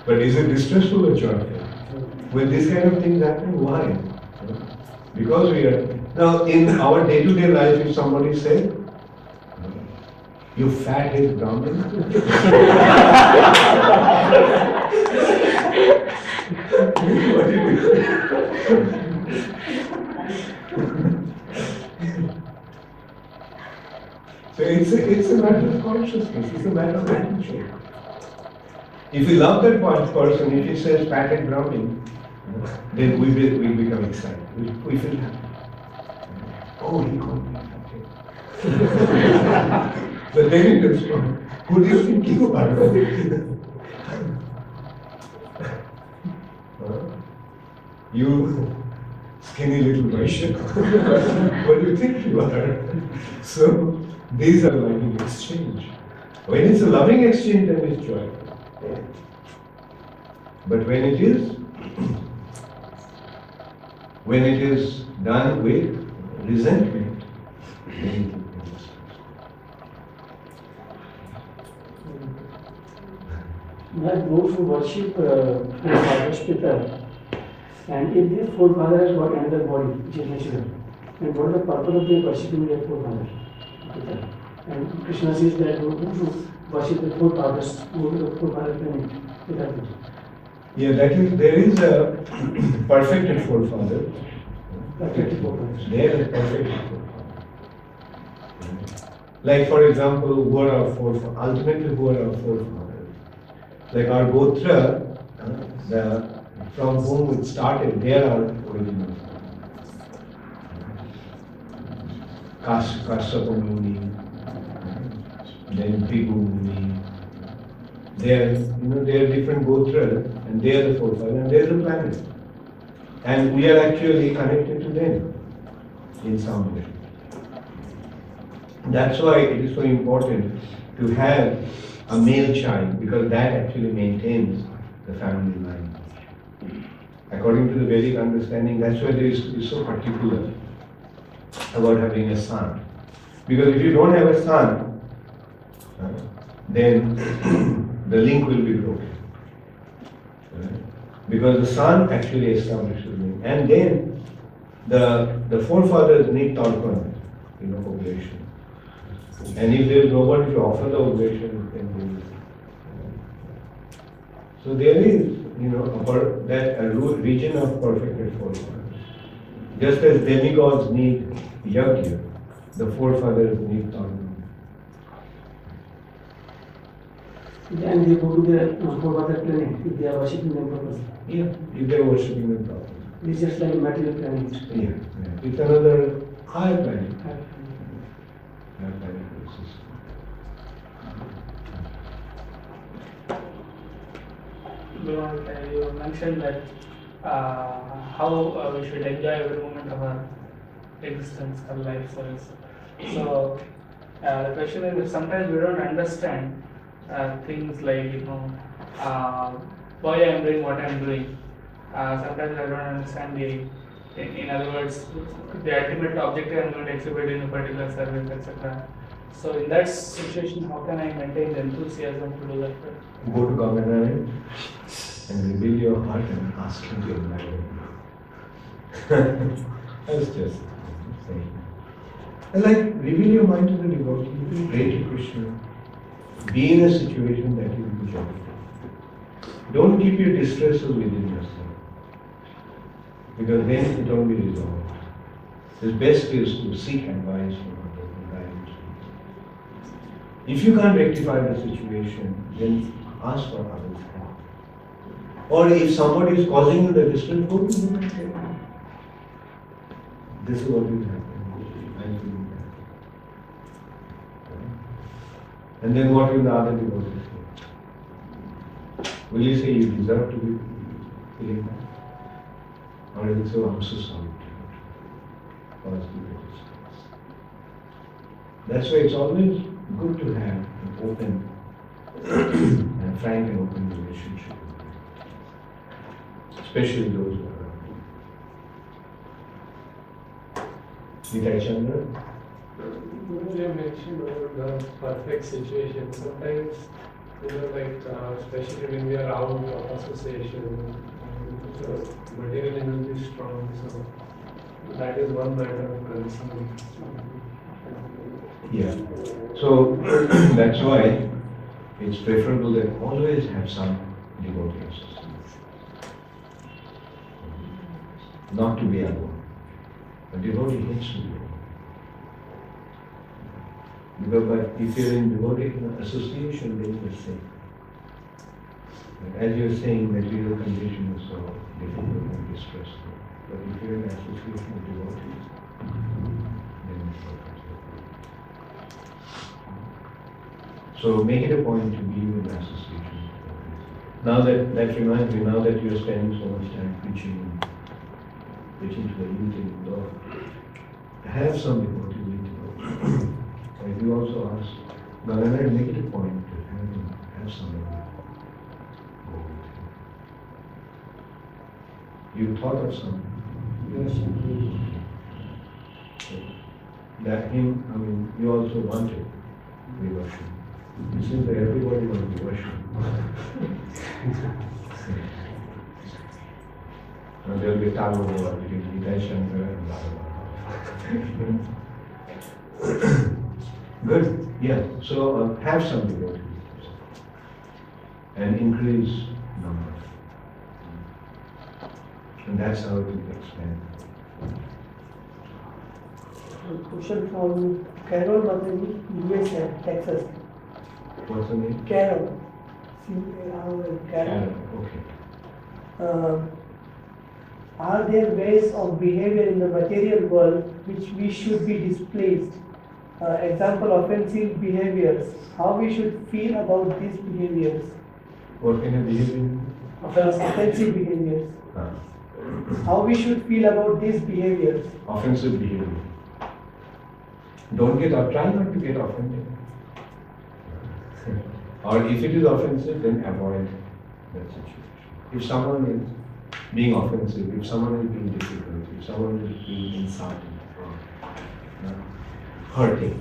But is it distressful or joyful? When this kind of things happen, why? Because we are... Now, in our day-to-day life, if somebody said, you fat-headed Brahmin, what do you do? So it's a matter of consciousness, it's a matter of attitude. If we love that person, if he says fat-headed Brahmin, then we become excited. We feel happy. Oh, he called me fat-headed. But then it is wrong. Who do you think you are? You skinny little Vaishya. What do you think you are? So these are like an exchange. When it's a loving exchange, then it's joyful. But when it is done with resentment, then it becomes. Those who worship forefathers Pitar, and if their forefather has got another body, which is natural, and what is the purpose of their worshipping their forefather? Pitar? And Krishna says that those who worship the forefathers go to the forefather planet without it. Yeah, there is a perfected forefather. Perfected forefathers. There is a perfected forefather. Like for example, who are our forefathers? Ultimately, who are our forefathers? Like our Gotra, from whom it started, they are our original. Kashyapa Muni, then Bhigu Muni. They are different Gotras, and they are the forefathers, and they are the planet. And we are actually connected to them in some way. That's why it is so important to have a male child, because that actually maintains the family line. According to the Vedic understanding, that's why there is so particular about having a son. Because if you don't have a son, then the link will be broken. Because the son actually establishes the link. And then the forefathers need tarpana, oblation. And if there is nobody to offer the oblation, then so there is, a region of perfected forefathers. Just as demigods need yajna, the forefathers need tarpana. Then they go to their forefather planet if they are worshipping them properly. Yeah, if they are worshipping them properly. It's just like a material planet. Yeah. It's another higher planet. Higher planet system. You mentioned that how we should enjoy every moment of our existence, our life. So the question is, if sometimes we don't understand things like, why I am doing what I am doing. Sometimes I don't understand in other words, the ultimate objective I am going to exhibit in a particular service, etc. So in that situation, how can I maintain the enthusiasm to do that? Go to Govardhan and reveal your heart and ask him to enlighten you. That's just saying. And reveal your mind to the devotee, pray to Krishna. Be in a situation that you will be joyful. Don't keep your distresses within yourself, because then it won't be resolved. The best is to seek advice from others and guidance. If you can't rectify the situation, then ask for others' help. Or if somebody is causing you the distress, go to them and say, this is what is happening. I feel bad. And then what will the other devotees say? Will you say you deserve to be feeling bad? Or will you say, oh, I'm so sorry. That's why it's always good to have an open and frank and open relationship. especially those who are around. Nitai Chandra? You mentioned about the perfect situation. Sometimes, especially when we are out of association, the material energy is strong, so that is one matter of concern. Yeah. So that's why it's preferable that always have some devotee association. Not to be alone. A devotee needs to be alone. But if you're in devotee association, then you're safe. As you're saying, material condition is so difficult and distressful. But if you're in association with devotees, then it's not comfortable. So make it a point to be in association with devotees. Now that reminds me, now that you're spending so much time preaching to the youth in Indore, have some devotee with you. If you also ask, Gangadhar, make it a point to have somebody go with you. You thought of something. Yes. That him, you also wanted devotion. It seems that everybody wants devotion. Now there will be Talo between Nitai Chandra and Bhagavatam. Good, yeah. So have some devotees and increase number. And that's how it will expand. A question from Carol Mataji, USA, Texas. What's the name? Carol. C-A-R-O-L, Carol. Okay. Are there ways of behavior in the material world which we should be displeased? Example, offensive behaviors. How we should feel about these behaviors? What kind of behavior? Offensive behaviors. How we should feel about these behaviors? Offensive behavior. Don't try not to get offended. Or if it is offensive, then avoid that situation. If someone is being offensive, if someone is being difficult, if someone is being insulting or hurting,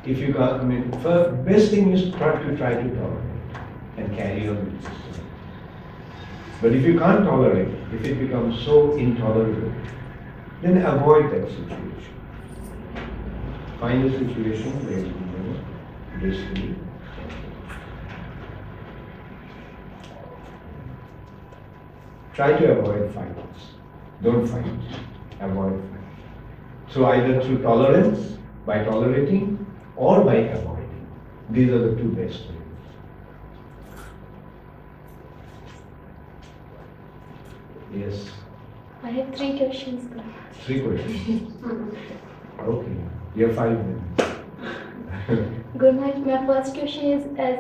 if you can't, best thing is try to tolerate and carry on with this. But if you can't tolerate, if it becomes so intolerable, then avoid that situation. Find a situation where you know gracefully. Try to avoid fights. Don't fight. Avoid fight. So either through tolerance, by tolerating, or by avoiding. These are the two best ways. Yes. I have 3 questions. 3 questions. Okay. You have 5 minutes. Good night. My first question is, as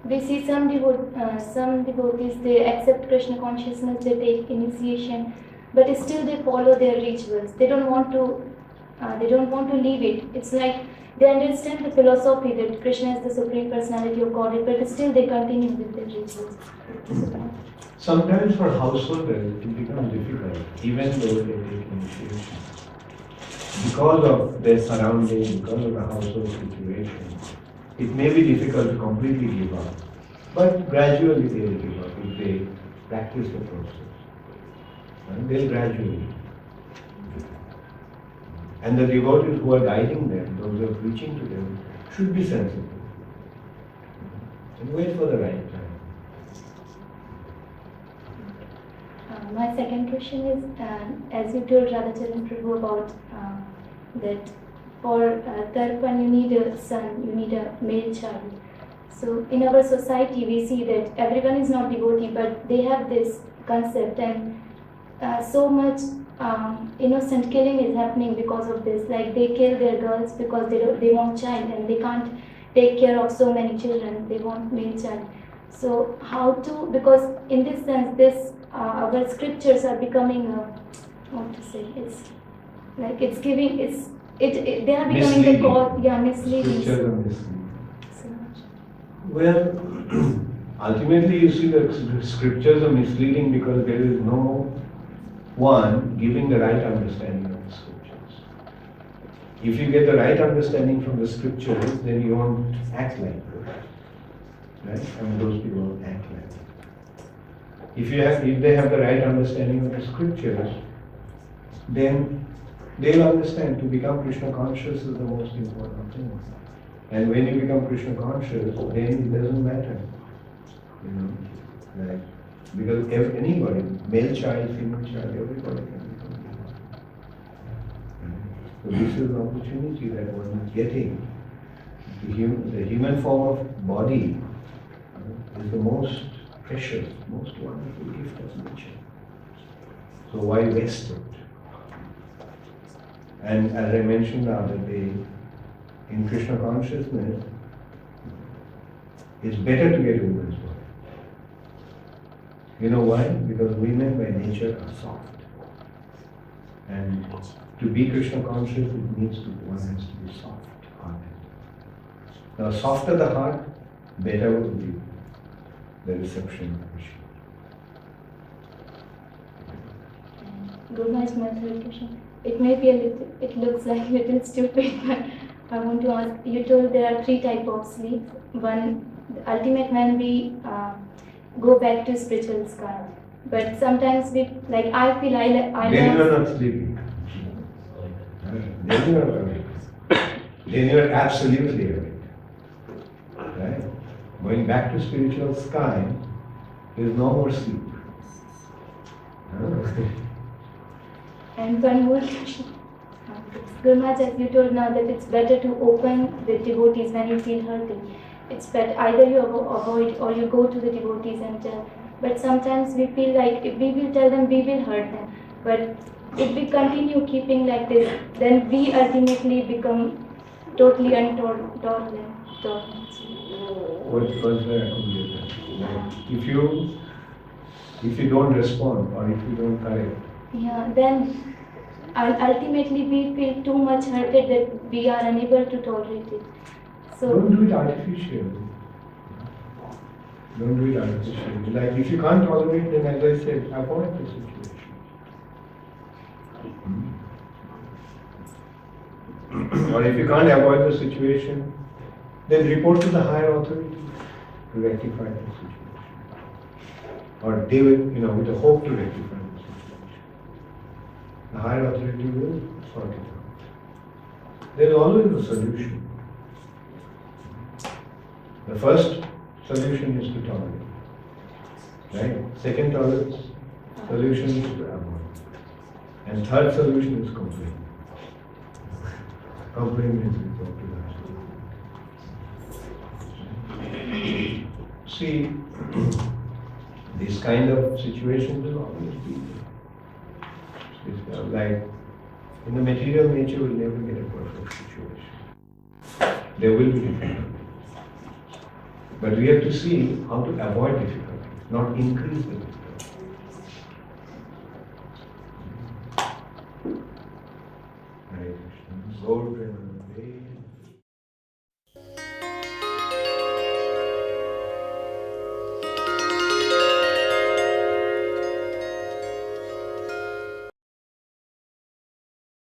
we see some devotees, they accept Krishna consciousness, they take initiation, but still they follow their rituals. They don't want to leave it. It's like they understand the philosophy that Krishna is the Supreme Personality of Godhead, but still they continue with their rituals. Sometimes for householders it becomes difficult, even though they take initiation. Because of their surroundings, because of the household situation, it may be difficult to completely give up. But gradually they will give up if they practice the process. And they'll gradually give up. And the devotees who are guiding them, those who are preaching to them, should be sensitive. And wait for the right time. My second question is, as you told Radhacharan Prabhu about that for Tarpan you need a son, you need a male child. So in our society we see that everyone is not devotee, but they have this concept, and so much innocent killing is happening because of this. Like they kill their girls because they want child and they can't take care of so many children, they want male child. So how to, because in this sense our scriptures are becoming what to say, it's like it's giving, they are becoming misleading. Scriptures are misleading. So much. Well, Ultimately, you see the scriptures are misleading because there is no one giving the right understanding of the scriptures. If you get the right understanding from the scriptures, then you won't act like that. Right? And those people won't act like that. If they have the right understanding of the scriptures, then they'll understand to become Krishna conscious is the most important thing. And when you become Krishna conscious, then it doesn't matter. Like, because anybody, male child, female child, everybody can become Krishna. So this is an opportunity that one is getting. The human form of body is the most precious, most wonderful gift of nature. So why waste it? And as I mentioned the other day, in Krishna consciousness, it's better to get a woman's body. You know why? Because women by nature are soft. And to be Krishna conscious, one has to be soft-hearted. Now, softer the heart, better will be the reception of Krishna. Guru Maharaj, my third question. It may be it looks like a little stupid, but I want to ask, you told there are 3 types of sleep. One, the ultimate when we go back to spiritual sky. But sometimes we, like I feel I then you are not sleeping. Then you are awake. Then you are absolutely awake. Right? Going back to spiritual sky, there is no more sleep. And one more question. Guru Maharaj, as you told now that it's better to open the devotees when you feel hurting. It's better either you avoid or you go to the devotees and tell. But sometimes we feel like if we will tell them, we will hurt them. But if we continue keeping like this, then we ultimately become totally untolerant. What first I couldn't get that. If you don't respond or if you don't correct. Yeah, then ultimately we feel too much hurted that we are unable to tolerate it. So don't do it artificially. Don't do it artificially. Like if you can't tolerate, then as I said, avoid the situation. Or if you can't avoid the situation, then report to the higher authority to rectify the situation. Or they will, with the hope to rectify the situation. The higher authority will sort it out. There is always a solution. The first solution is to tolerate. Right? Second solution is to avoid. And third solution is complain. Complain means report to the higher. See, this kind of situations will always be there. Like, in the material nature, we'll never get a perfect situation. There will be difficulties. But we have to see how to avoid difficulties, not increase the difficulties. Hare Krishna. Gaur Premanande.